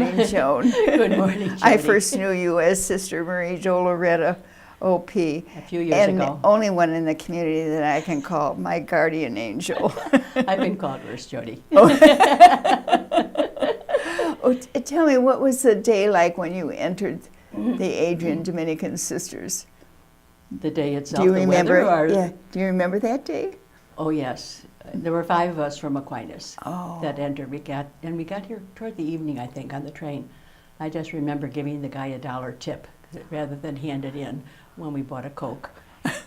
morning, Joan. Good morning, Jody. I first knew you as Sister Marie Doloretta, OP. A few years and ago. the only one in the community that I can call my guardian angel. I've been called worse, Jody. Oh, tell me, what was the day like when you entered the Adrian Dominican Sisters? The day itself, Do you the remember? weather, or... Yeah. Do you remember that day? Oh, yes. There were 5 of us from Aquinas Oh. that entered. We got here toward the evening, I think, on the train. I just remember giving the guy $1 tip rather than hand it in when we bought a Coke.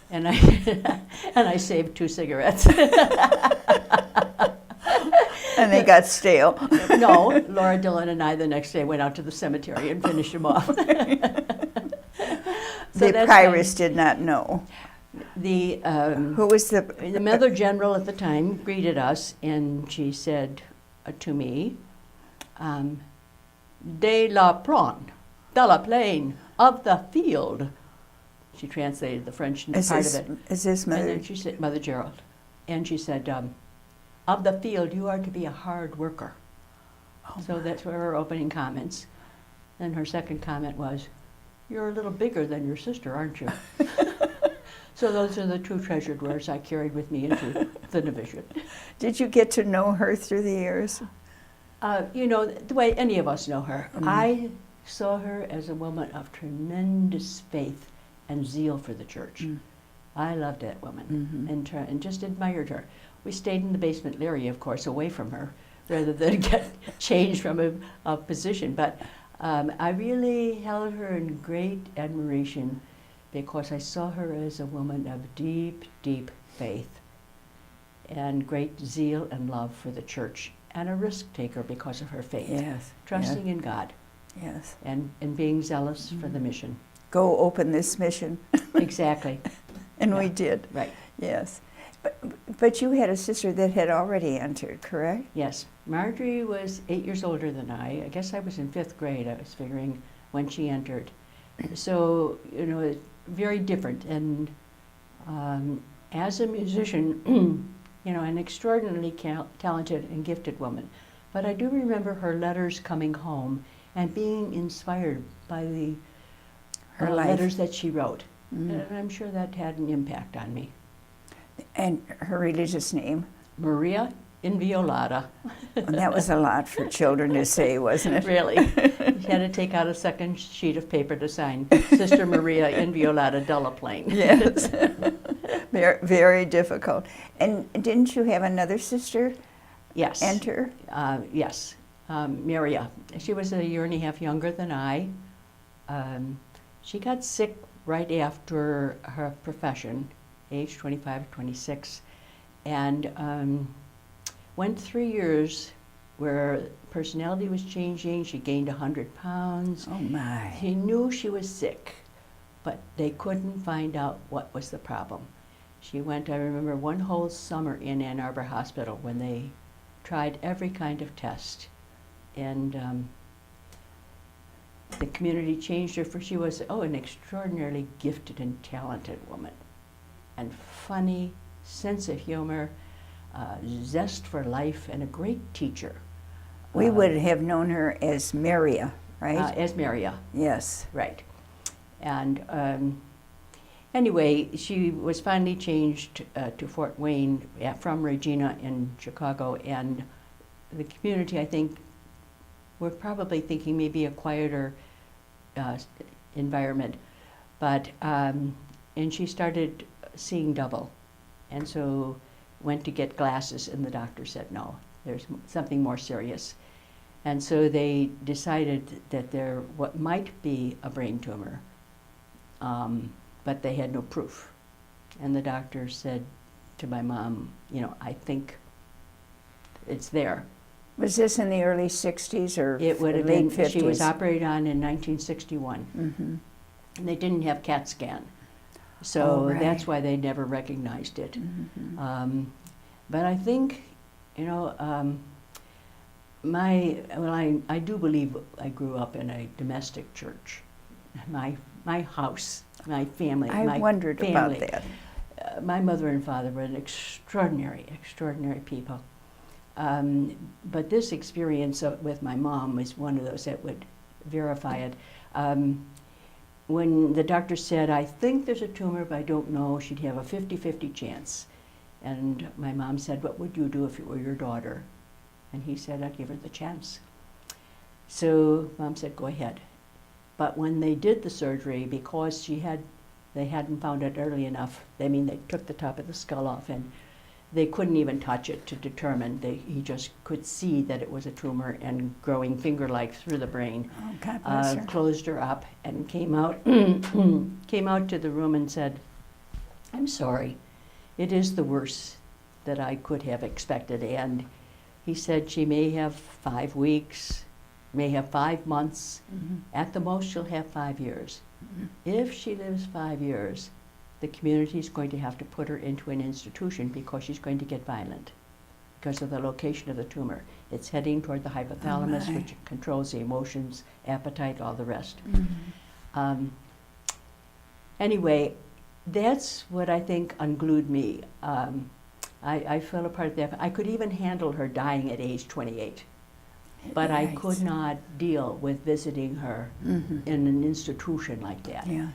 And I saved 2 cigarettes. And they got stale. No, Laura Dillon and I the next day went out to the cemetery and finished them off. The prioress did not know. The Who was the Mother General at the time greeted us, and she said to me, Delaplane, of the field. She translated the French part of it. Is this Mother? And then she said, Mother Gerald. And she said, of the field, you are to be a hard worker. Oh, so that's were her opening comments. And her second comment was, you're a little bigger than your sister, aren't you? So those are the 2 treasured words I carried with me into the novitiate. Did you get to know her through the years? You know, the way any of us know her. I saw her as a woman of tremendous faith and zeal for the church. I loved that woman and just admired her. We stayed in the basement area, of course, away from her, rather than get changed from a position. But I really held her in great admiration because I saw her as a woman of deep, deep faith and great zeal and love for the church, and a risk taker because of her faith. Yes. Trusting in God. Yes. And being zealous for the mission. Go open this mission. Exactly. And Yeah. we did. Right. Yes. But you had a sister that had already entered, correct? Yes. Marjorie was 8 years older than I. I guess I was in 5th grade, I was figuring, when she entered. So, you know, it's very different. And as a musician, you know, an extraordinarily talented and gifted woman. But I do remember her letters coming home and being inspired by the letters that she wrote. And I'm sure that had an impact on me. And her religious name? Maria Inviolata. And that was a lot for children to say, wasn't it? Really. You had to take out a second sheet of paper to sign Sister Maria Inviolata Delaplane. Yes. Very, very difficult. And didn't you have another sister Yes. enter? Yes. Maria. She was a year and a half younger than I. She got sick right after her profession, age 25, 26, and went 3 years where personality was changing. She gained 100 pounds. Oh, my. She knew she was sick, but they couldn't find out what was the problem. She went, I remember, one whole summer in Ann Arbor Hospital when they tried every kind of test. And the community changed her, for she was, an extraordinarily gifted and talented woman. And funny, sense of humor, zest for life, and a great teacher. We would have known her as Maria, right? As Maria. Yes. Right. And anyway, she was finally changed to Fort Wayne from Regina in Chicago, and the community, I think, were probably thinking maybe a quieter environment, but and she started seeing double, and so went to get glasses, and the doctor said no, there's something more serious. And so they decided that there what might be a brain tumor, but they had no proof. And the doctor said to my mom, I think it's there. Was this in the early 60s or It would have late been, 50s? she was operated on in 1961. Mm-hmm. And they didn't have CAT scan. So right. that's why they never recognized it. Mm-hmm. But I think, I do believe I grew up in a domestic church. My house, my family, I wondered about that. My mother and father were an extraordinary, extraordinary people. But this experience with my mom was one of those that would verify it. When the doctor said, I think there's a tumor, but I don't know, she'd have a 50-50 chance. And my mom said, what would you do if it were your daughter? And he said, I'd give her the chance. So Mom said, go ahead. But when they did the surgery, because they hadn't found it early enough, they took the top of the skull off and they couldn't even touch it to determine. He just could see that it was a tumor and growing finger-like through the brain. Oh, God bless her. Closed her up and came out, came out to the room and said, I'm sorry, it is the worst that I could have expected. And he said she may have 5 weeks, may have 5 months. Mm-hmm. At the most, she'll have 5 years. Mm-hmm. If she lives 5 years, the community is going to have to put her into an institution because she's going to get violent because of the location of the tumor. It's heading toward the hypothalamus, which controls the emotions, appetite, all the rest. Mm-hmm. Anyway, that's what I think unglued me. I fell apart at that. I could even handle her dying at age 28, but I could not deal with visiting her Mm-hmm. in an institution like that. Yeah.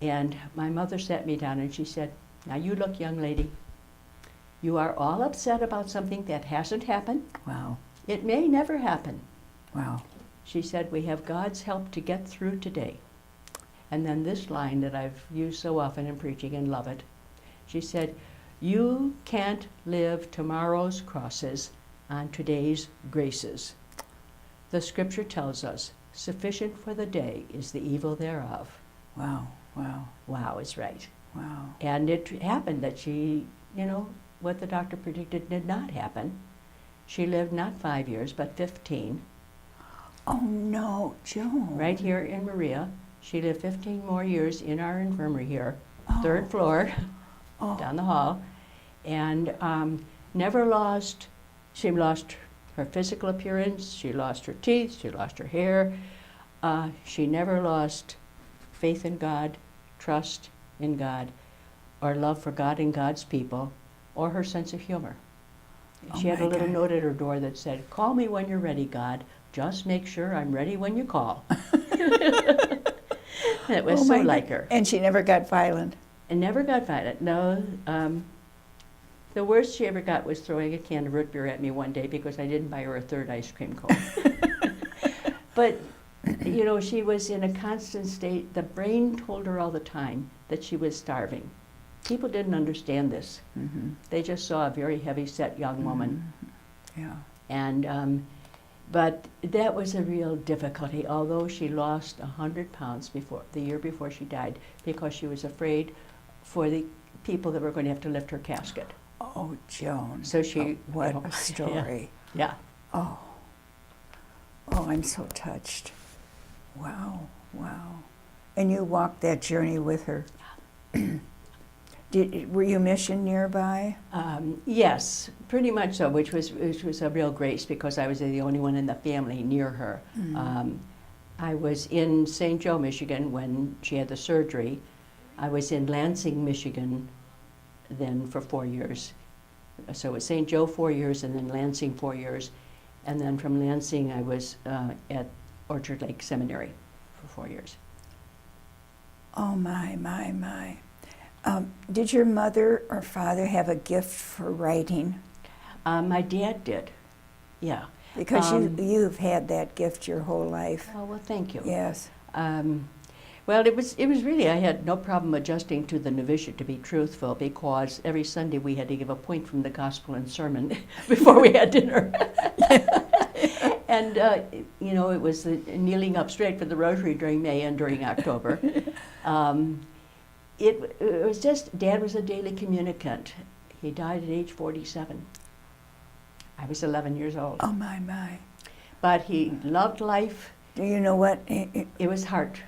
And my mother sat me down and she said, now you look, young lady, you are all upset about something that hasn't happened. Wow. It may never happen. Wow. She said, we have God's help to get through today. And then this line that I've used so often in preaching and love it. She said, you can't live tomorrow's crosses on today's graces. The scripture tells us, sufficient for the day is the evil thereof. Wow. Wow. Wow is right. Wow. And it happened that she, what the doctor predicted did not happen. She lived not 5 years, but 15. Oh, no, Joan. Right here in Maria. She lived 15 more years in our infirmary here, Oh. 3rd floor, Oh. down the hall. And never lost, she lost her physical appearance, she lost her teeth, she lost her hair. She never lost faith in God, trust in God, or love for God and God's people, or her sense of humor. Oh She had a my little God. note at her door that said, call me when you're ready, God. Just make sure I'm ready when you call. It was Oh so my like God. her. And she never got violent. And never got violent. No, the worst she ever got was throwing a can of root beer at me one day because I didn't buy her a 3rd ice cream cone. But, she was in a constant state. The brain told her all the time that she was starving. People didn't understand this. Mm-hmm. They just saw a very heavy-set young woman. Yeah. And, but that was a real difficulty, although she lost 100 pounds the year before she died, because she was afraid for the people that were going to have to lift her casket. Oh, Joan. So she, What a story. Yeah. Oh. Oh, I'm so touched. Wow. Wow. And you walked that journey with her. Were you mission nearby? Yes, pretty much so, which was a real grace because I was the only one in the family near her. Mm. I was in St. Joe, Michigan when she had the surgery. I was in Lansing, Michigan then for 4 years. So it was St. Joe 4 years and then Lansing 4 years. And then from Lansing I was at Orchard Lake Seminary for 4 years. Oh, my. Did your mother or father have a gift for writing? My dad did, yeah. Because you've had that gift your whole life. Oh, well, thank you. Yes. Well, it was really, I had no problem adjusting to the novitiate, to be truthful, because every Sunday we had to give a point from the gospel and sermon before we had dinner. And, it was the kneeling up straight for the rosary during May and during October. It was just, Dad was a daily communicant. He died at age 47. I was 11 years old. Oh, my. But he loved life. Do you know what? It was hard.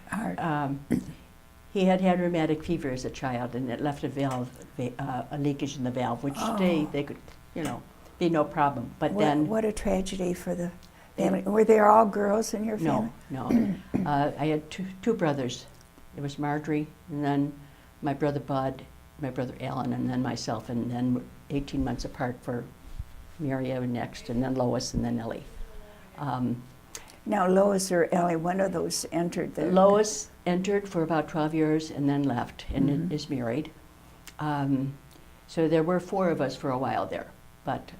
He had rheumatic fever as a child, and it left a valve, a leakage in the valve, which today they could, be no problem. But what a tragedy for the family. Were there all girls in your family? No. I had two brothers. It was Marjorie, and then my brother Bud, my brother Alan, and then myself, and then 18 months apart for Maria next, and then Lois, and then Ellie. Now, Lois or Ellie, one of those entered the... Lois entered for about 12 years and then left and is married. So there were 4 of us for a while there, but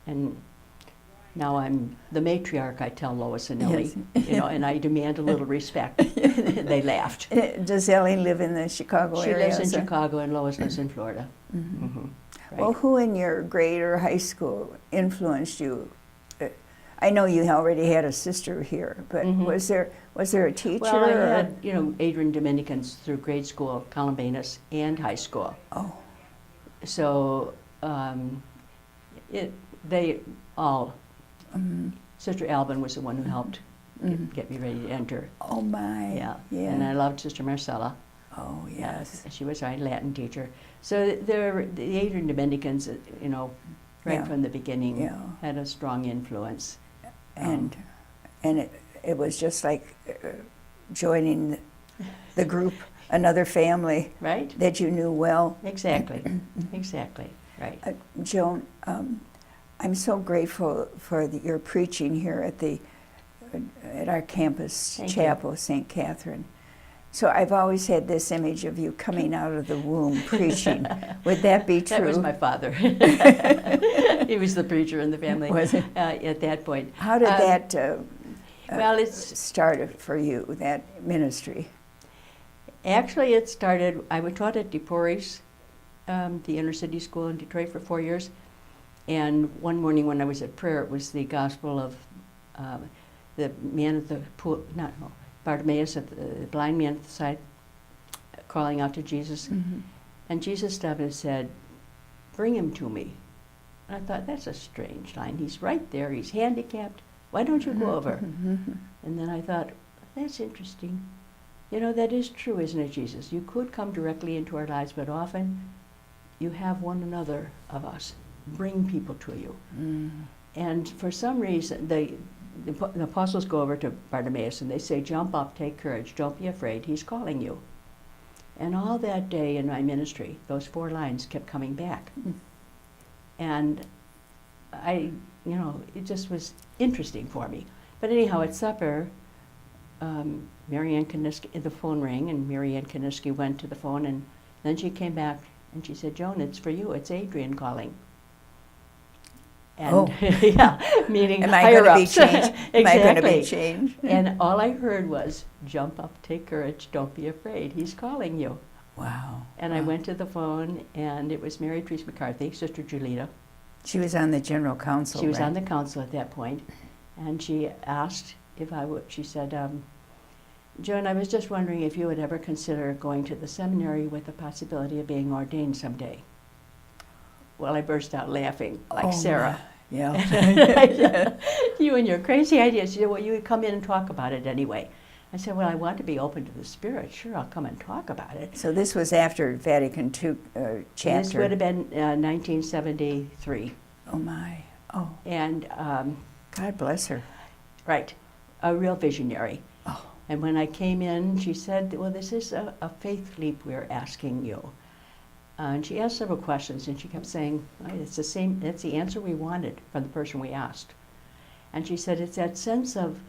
and now I'm the matriarch. I tell Lois and Ellie, Yes. you know, and I demand a little respect. They laughed. Does Ellie live in the Chicago She area? lives in so- Chicago, and Lois lives in Florida. Right. Well, who in your grade or high school influenced you? I know you already had a sister here, but was there a teacher? Well, I or- had, you know, Adrian Dominicans through grade school, Columbanus, and high school. Oh, So they all, Sister Alban was the one who helped get me ready to enter. oh my. Yeah. Yeah. And I loved Sister Marcella. Oh yes. She was our Latin teacher. So the Adrian Dominicans, you know, right Yeah. from the beginning, Yeah. had a strong influence. And it was just like joining the group, another family Right? that you knew well. Exactly. Exactly. Right. Joan, I'm so grateful for your preaching here at our campus Thank you. chapel, St. Catherine. So I've always had this image of you coming out of the womb preaching. Would that be true? That was my father. He was the preacher in the family. Was it? At that point. How did that Well, it's start for you, that ministry? actually it started. I was taught at DePorres, the inner city school in Detroit, for 4 years. And one morning when I was at prayer, it was the gospel of the man at the pool, Bartimaeus, the blind man at the side, calling out to Jesus. And Jesus stopped and said, "Bring him to me." And I thought, that's a strange line. He's right there. He's handicapped. Why don't you go over? And then I thought, that's interesting. You know, that is true, isn't it, Jesus? You could come directly into our lives, but often you have one another of us bring people to you. And for some reason, the apostles go over to Bartimaeus and they say, "Jump up, take courage, don't be afraid, he's calling you." And all that day in my ministry, those 4 lines kept coming back. And you know, it just was interesting for me. But anyhow, at supper, Marianne Kaniski, the phone rang, and Marianne Kaniski went to the phone, and then she came back and she said, "Joan, it's for you, it's Adrian calling." And Oh. yeah, meaning Am I higher going to be ups. changed? Am I going to be Exactly. changed? And all I heard was, "Jump up, take courage, don't be afraid, he's calling you." Wow. And I went to the phone, and it was Mary Therese McCarthy, Sister Julita. She was on the general council. She was right? on the council at that point, and she asked if I would, she said, "Joan, I was just wondering if you would ever consider going to the seminary with the possibility of being ordained someday." Well, I burst out laughing, like Oh, Sarah. Yeah. You and your crazy ideas. She said, "Well, you would come in and talk about it anyway." I said, "Well, I want to be open to the Spirit. Sure, I'll come and talk about it." So this was after Vatican II chapter. This would have been 1973. Oh my. Oh, And, God bless her. right, a real visionary. Oh. And when I came in, she said, "Well, this is a faith leap we're asking you." And she asked several questions, and she kept saying, "It's the same, that's the answer we wanted from the person we asked." And she said, "It's that sense of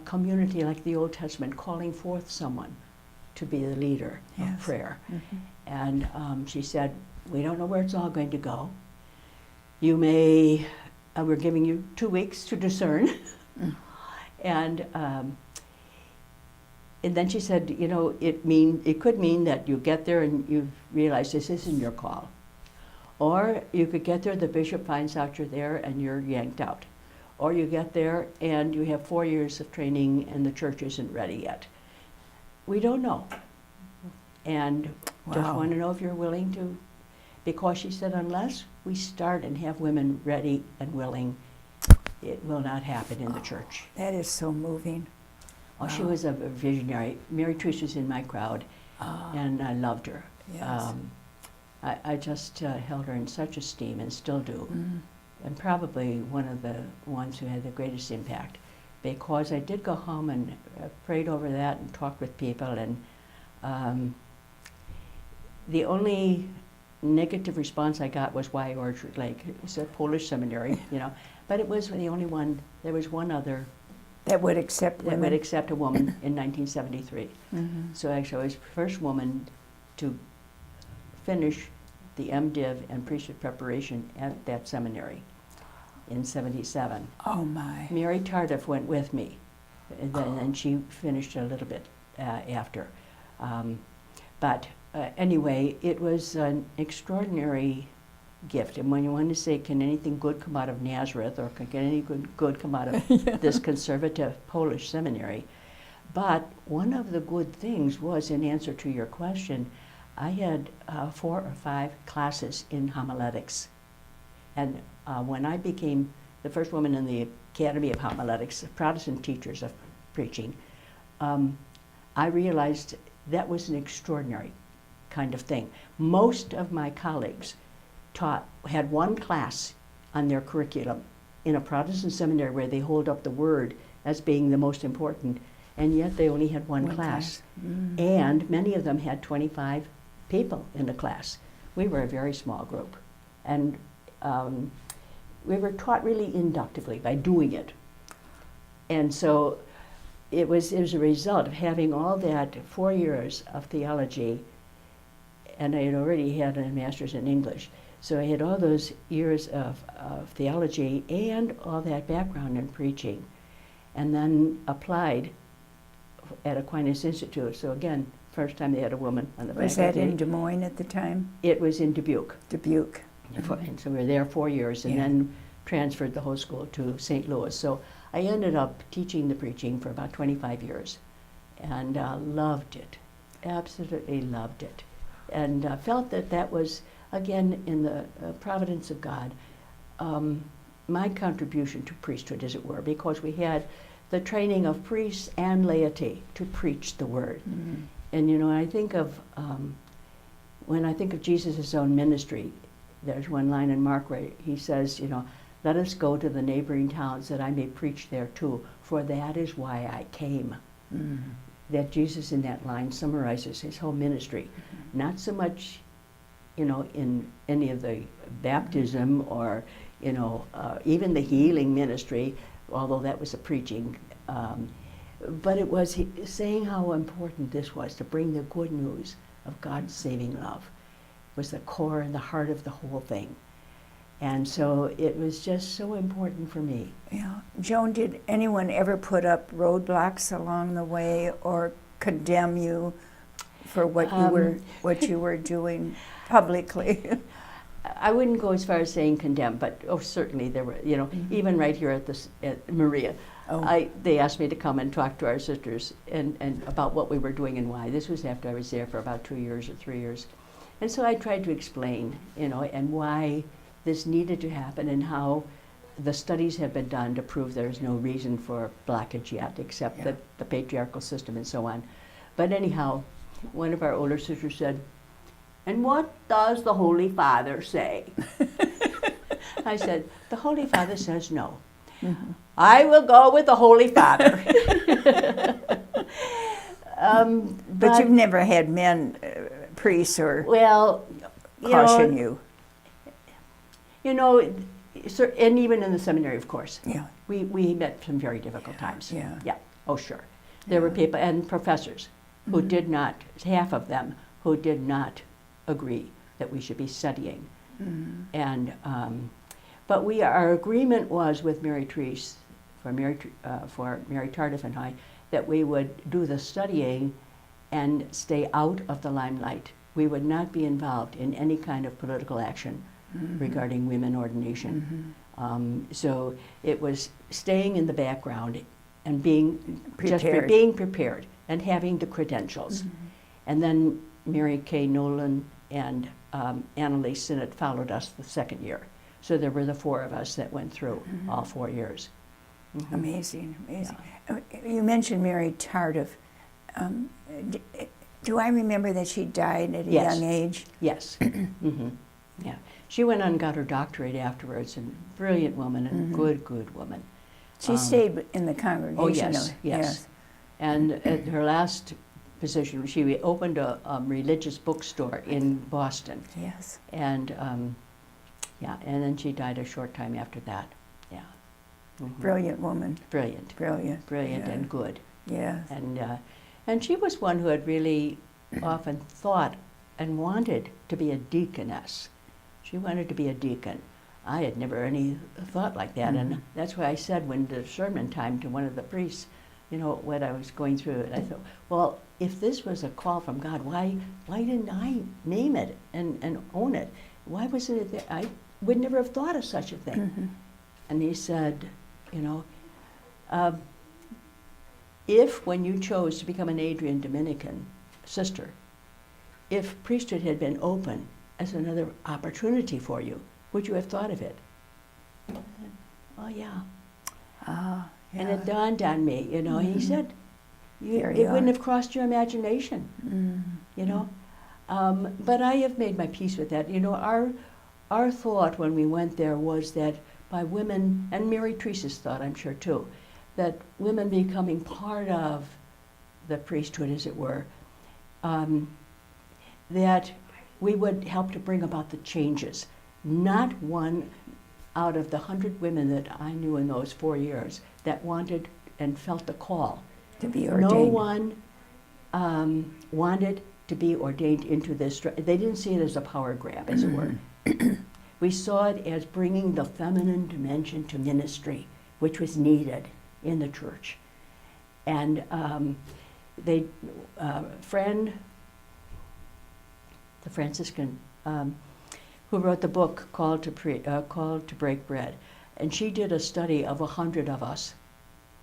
community, like the Old Testament, calling forth someone to be the leader Yes. of prayer." And she said, "We don't know where it's all going to go. You may, we're giving you 2 weeks to discern." And then she said, "You know, it could mean that you get there and you realize this isn't your call. Or you could get there, the bishop finds out you're there and you're yanked out. Or you get there and you have 4 years of training and the church isn't ready yet. We don't know. And just Wow. want to know if you're willing to," because she said, "Unless we start and have women ready and willing, it will not happen in the church." That is so moving. Oh, she Wow. was a visionary. Mary Therese was in my crowd, and I loved her. Yes. I just held her in such esteem and still do, and probably one of the ones who had the greatest impact, because I did go home and prayed over that and talked with people, and the only negative response I got was, why Orchard Lake? It was a Polish seminary, you know. But it was the only one. There was one other that would accept women. That would accept a woman in 1973. Mm-hmm. So actually, I was the first woman to finish the MDiv and priesthood preparation at that seminary in 77. Oh my. Mary Tardif went with me, and she finished a little bit after. But anyway, it was an extraordinary gift. And when you want to say, can anything good come out of Nazareth, or can anything good come out of this conservative Polish seminary? But one of the good things was, in answer to your question, I had 4 or 5 classes in homiletics. And when I became the first woman in the Academy of Homiletics, Protestant teachers of preaching, I realized that was an extraordinary kind of thing. Most of my colleagues had one class on their curriculum in a Protestant seminary where they hold up the Word as being the most important, and yet they only had one class. Mm-hmm. And many of them had 25 people in the class. We were a very small group, and we were taught really inductively by doing it. And so it was a result of having all that 4 years of theology, and I had already had a master's in English. So I had all those years of theology and all that background in preaching, and then applied at Aquinas Institute. So again, first time they had a woman on the faculty. Was that in Des Moines at the time? It was in Dubuque. Dubuque. And so we were there 4 years, and then transferred the whole school to St. Louis. So I ended up teaching the preaching for about 25 years, and loved it, absolutely loved it, and felt that that was, again, in the providence of God, my contribution to priesthood, as it were, because we had the training of priests and laity to preach the word. Mm-hmm. And you know, I think of, when I think of Jesus' own ministry, there's one line in Mark where he says, you know, let us go to the neighboring towns that I may preach there too, for that is why I came. Mm-hmm. That Jesus in that line summarizes his whole ministry. Mm-hmm. Not so much, you know, in any of the baptism or, you know, even the healing ministry, although that was a preaching, but it was saying how important this was to bring the good news of God's saving love. Was the core and the heart of the whole thing. And so it was just so important for me. Yeah. Joan, did anyone ever put up roadblocks along the way or condemn you for what you were doing publicly? I wouldn't go as far as saying condemn, but certainly there were, you know, mm-hmm. even right here at Maria, they asked me to come and talk to our sisters and about what we were doing and why. This was after I was there for about 2 years or 3 years. And so I tried to explain, you know, and why this needed to happen and how the studies have been done to prove there's no reason for blockage yet, except the patriarchal system and so on. But anyhow, one of our older sisters said, and what does the Holy Father say? I said, the Holy Father says no. Mm-hmm. I will go with the Holy Father. But you've never had men, priests, or caution you. You know, and even in the seminary, of course. Yeah. We met some very difficult times. Yeah. Yeah. Oh, sure. There were people and professors who mm-hmm. did not, half of them, who did not agree that we should be studying. Mm-hmm. And but our agreement was with Mary Therese, for Mary Tardif and I, that we would do the studying and stay out of the limelight. We would not be involved in any kind of political action mm-hmm. regarding women ordination. Mm-hmm. So it was staying in the background and being prepared and having the credentials. Mm-hmm. And then Mary Kay Nolan and Annalise Sinnott followed us the second year. So there were the 4 of us that went through mm-hmm. all 4 years. Mm-hmm. Amazing. Yeah. You mentioned Mary Tardif. Do I remember that she died at a young age? Yes. Mm-hmm. Yeah. She went on and got her doctorate afterwards, and brilliant woman and mm-hmm. good woman. She stayed in the congregation. Oh, yes. And at her last position. She opened a religious bookstore in Boston, Yes. and yeah, and then she died a short time after that. Yeah. Mhm. Brilliant woman. Brilliant. Brilliant. Brilliant Yeah. and good. Yes. And she was one who had really often thought and wanted to be a deaconess. She wanted to be a deacon. I had never any thought like that, and that's why I said when the sermon time to one of the priests, you know, when I was going through it, I thought, well, if this was a call from God, why didn't I name it and own it? Why wasn't it there? I would never have thought of such a thing. And he said, you know, if when you chose to become an Adrian Dominican sister, if priesthood had been open as another opportunity for you, would you have thought of it? I said, oh, yeah. Ah, yeah. And it dawned on me, you know, he said, Here it you wouldn't are. have crossed your imagination, you know. But I have made my peace with that. You know, our thought when we went there was that by women, and Mary Teresa's thought, I'm sure too, that women becoming part of the priesthood, as it were, that we would help to bring about the changes. Not one out of the 100 women that I knew in those 4 years that wanted and felt the call. To be ordained. No one wanted to be ordained into this. They didn't see it as a power grab, as it were. We saw it as bringing the feminine dimension to ministry, which was needed in the church. And friend, the Franciscan, who wrote the book Called to Break Bread, and she did a study of 100 of us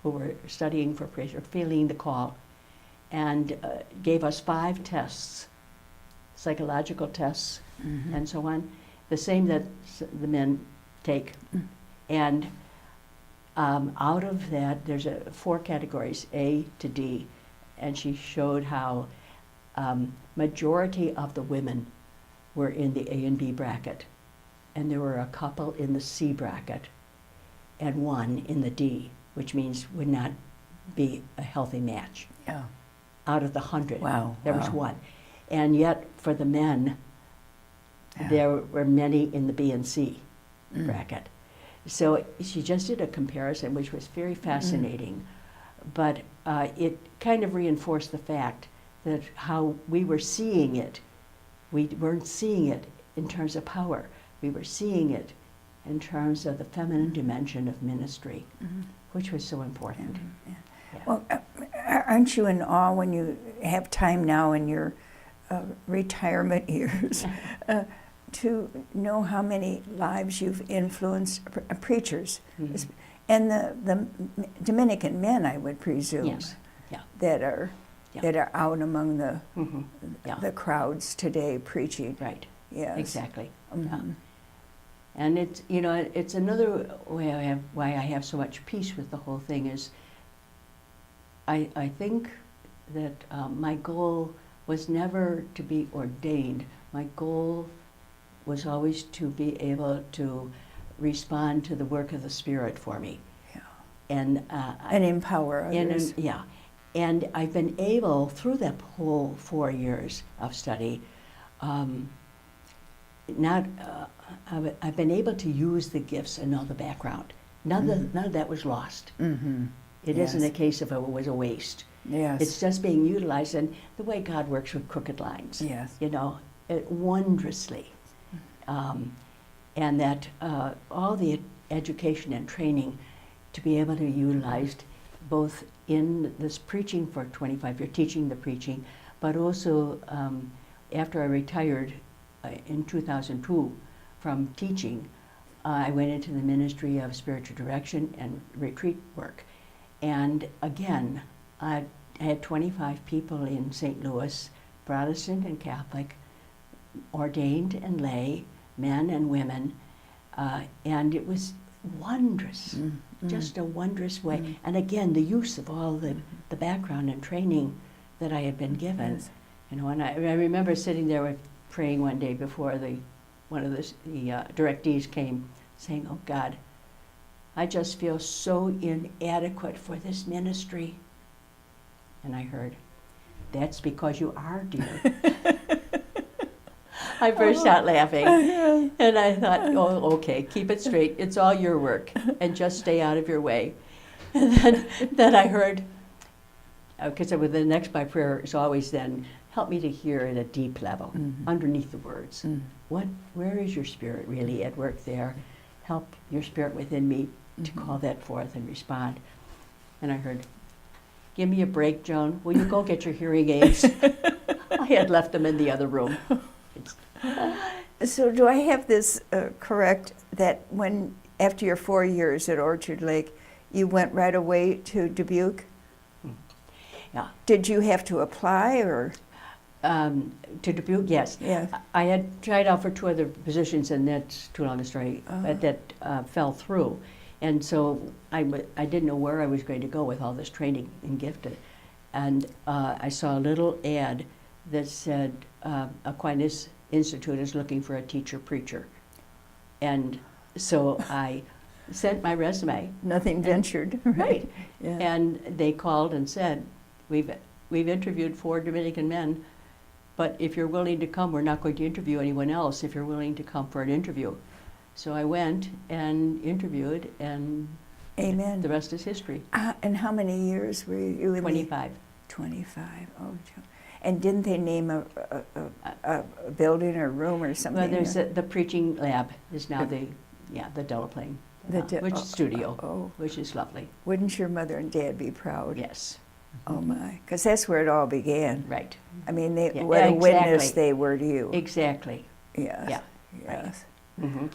who were studying for priesthood, feeling the call, and gave us 5 tests, psychological tests, and so on, the same that the men take. And out of that, there's 4 categories, A to D, and she showed how majority of the women were in the A and B bracket, and there were a couple in the C bracket, and 1 in the D, which means would not be a healthy match. Yeah. Out of the 100, Wow, there was wow. 1. And yet, for the men, Yeah. there were many in the B and C bracket. So she just did a comparison, which was very fascinating. But it kind of reinforced the fact that how we were seeing it, we weren't seeing it in terms of power. We were seeing it in terms of the feminine dimension of ministry, which was so important. Yeah. Well, aren't you in awe when you have time now in your retirement years to know how many lives you've influenced, preachers, and the Dominican men, I would presume, Yes. Yeah. that are out among the Yeah. the crowds today preaching. Right. Yes. Exactly. Yeah. And it's, you know, it's another way why I have so much peace with the whole thing is I think that my goal was never to be ordained. My goal was always to be able to respond to the work of the Spirit for me. Yeah. And empower others. And I've been able, through that whole 4 years of study, I've been able to use the gifts and know the background. None of that was lost. It Yes. isn't a case of it was a waste. Yes. It's just being utilized, and the way God works with crooked lines, Yes. you know, wondrously. And that all the education and training to be able to be utilized both in this preaching for 25 years, teaching the preaching, but also after I retired in 2002 from teaching, I went into the ministry of spiritual direction and retreat work. And again, I had 25 people in St. Louis, Protestant and Catholic, ordained and lay, men and women, and it was wondrous, just a wondrous way. And again, the use of all the background and training that I had been given. Yes. You know, and I remember sitting there praying one day before one of the directees came, saying, "Oh God, I just feel so inadequate for this ministry." And I heard, That's because you are, dear. I burst out laughing, and I thought, oh, okay, keep it straight. It's all your work, and just stay out of your way. And then I heard, because the next my prayer is always then, help me to hear at a deep level, underneath the words. Where is your spirit really at work there? Help your spirit within me to call that forth and respond. And I heard, give me a break, Joan. Will you go get your hearing aids? I had left them in the other room. So do I have this correct, that when, after your 4 years at Orchard Lake, you went right away to Dubuque? Yeah. Did you have to apply, or? To Dubuque, yes. Yes. I had tried out for 2 other positions, and that's too long a story, but that fell through. And so I didn't know where I was going to go with all this training in gifted. And I saw a little ad that said Aquinas Institute is looking for a teacher preacher. And so I sent my resume. Nothing ventured, right? Yeah. And they called and said, we've interviewed 4 Dominican men, but if you're willing to come, we're not going to interview anyone else if you're willing to come for an interview. So I went and interviewed, and Amen. The rest is history. And how many years were you in 25. 25. Oh, and didn't they name a building or room or something? Well, there's the preaching lab is now the Delaplane, which studio, which is lovely. Wouldn't your mother and dad be proud? Yes. Oh my, because that's where it all began. Right. I mean, what a witness they were to you. Exactly. Yes. Yeah. Yes. Right. Mm-hmm.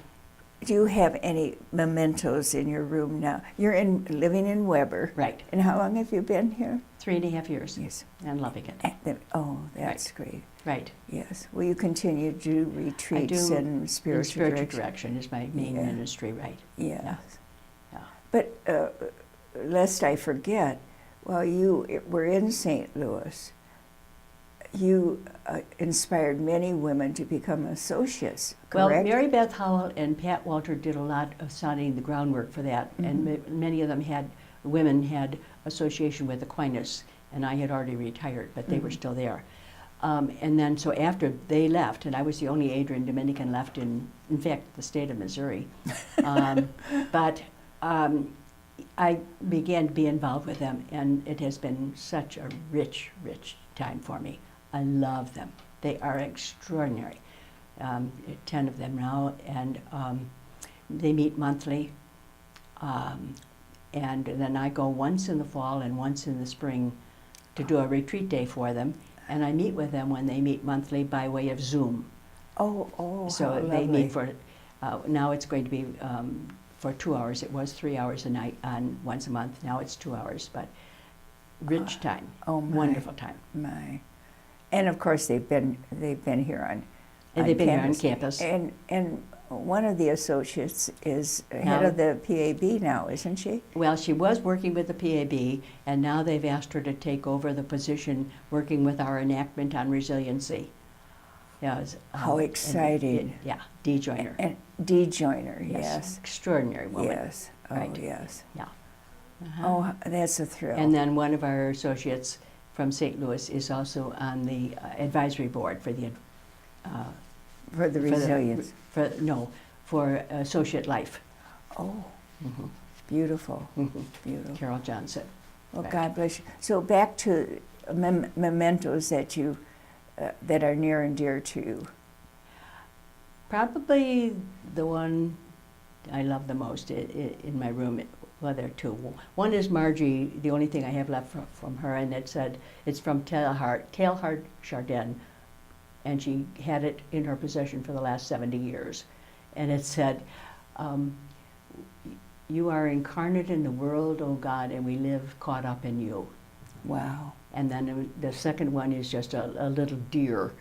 Do you have any mementos in your room now? You're living in Weber. Right. And how long have you been here? 3.5 years. Yes. And loving it. That's great. Right. Yes. Will you continue to do retreats and spiritual direction is my main ministry, right? Yes. Yeah. But lest I forget, while you were in St. Louis, you inspired many women to become associates, correct? Well, Mary Beth Howell and Pat Walter did a lot of sounding the groundwork for that, and many of them women had association with Aquinas, and I had already retired, but they were still there. And then, so after they left, and I was the only Adrian Dominican left in fact, the state of Missouri, but I began to be involved with them, and it has been such a rich, rich time for me. I love them. They are extraordinary. 10 of them now, and they meet monthly. And then I go once in the fall and once in the spring to do a retreat day for them. And I meet with them when they meet monthly by way of Zoom. So how they lovely. meet for, now it's going to be for 2 hours. It was 3 hours a night on once a month. Now it's 2 hours, but rich time, wonderful time. My. And of course they've been here on campus. And one of the associates is head of the PAB now, isn't she? Well, she was working with the PAB, and now they've asked her to take over the position working with our enactment on resiliency. Yes. How exciting. Dee Joyner. And Dee Joyner, yes. Extraordinary woman. Yes. Oh, right. yes. Yeah. Oh, that's a thrill. And then one of our associates from St. Louis is also on the advisory board for the resilience. For Associate Life. Oh, beautiful, beautiful. Carol Johnson. Well, God bless you. So back to mementos that you that are near and dear to you. Probably the one I love the most in my room. Well, there are 2. One is Margie, the only thing I have left from her, and it said, it's from Teilhard Chardin, and she had it in her possession for the last 70 years. And it said, you are incarnate in the world, O God, and we live caught up in you. Wow. And then the second one is just a little deer,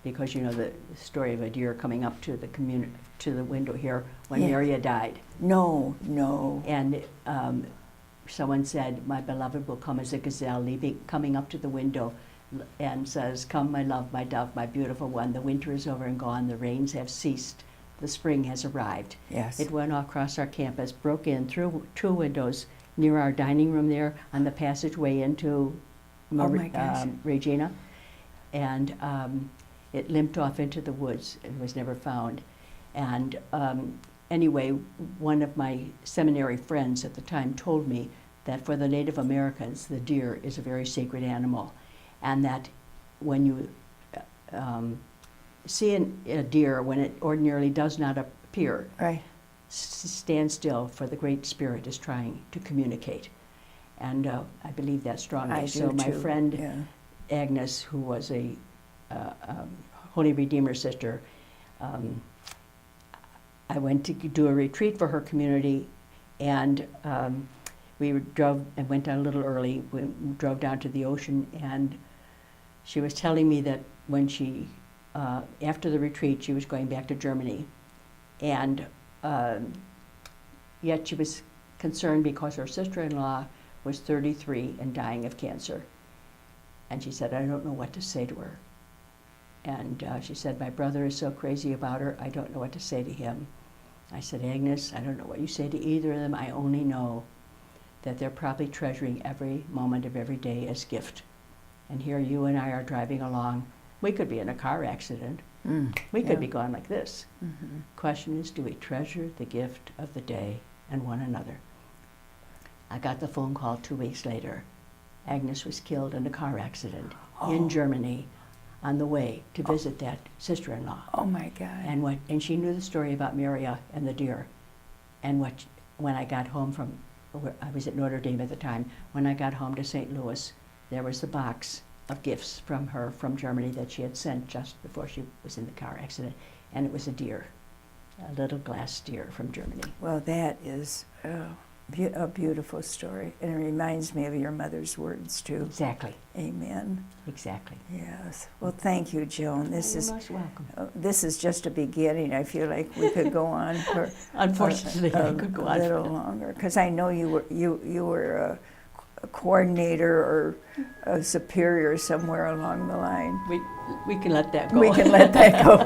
because you know the story of a deer coming up to the window here when Maria died. No. And someone said, my beloved will come as a gazelle, coming up to the window, and says, come, my love, my dove, my beautiful one. The winter is over and gone. The rains have ceased. The spring has arrived. Yes. It went across our campus, broke in through 2 windows near our dining room there on the passageway into my gosh. Regina, and it limped off into the woods and was never found. And anyway, one of my seminary friends at the time told me that for the Native Americans, the deer is a very sacred animal, and that when you see a deer when it ordinarily does not appear, Right. stand still, for the Great Spirit is trying to communicate. And I believe that strongly. I So do my too, friend yeah. Agnes, who was a Holy Redeemer sister, I went to do a retreat for her community, and we drove and went down a little early. We drove down to the ocean, and she was telling me that when she, after the retreat, she was going back to Germany, and yet she was concerned because her sister-in-law was 33 and dying of cancer. And she said, I don't know what to say to her. And she said, my brother is so crazy about her, I don't know what to say to him. I said, Agnes, I don't know what you say to either of them. I only know that they're probably treasuring every moment of every day as gift. And here you and I are driving along. We could be in a car accident. We could be going like this. Mm-hmm. Question is, do we treasure the gift of the day and one another? I got the phone call 2 weeks later. Agnes was killed in a car accident in Germany on the way to visit that sister-in-law. Oh my God. And she knew the story about Maria and the deer. And when I got home from, I was at Notre Dame at the time, when I got home to St. Louis, there was a box of gifts from her from Germany that she had sent just before she was in the car accident. And it was a deer, a little glass deer from Germany. Well, that is a beautiful story. And it reminds me of your mother's words, too. Exactly. Amen. Exactly. Yes. Well, thank you, Joan. You're most welcome. This is just a beginning. I feel like we could go on for Unfortunately, I could go on a little longer, because I know you were a coordinator or a superior somewhere along the line. We can let that go. We can let that go.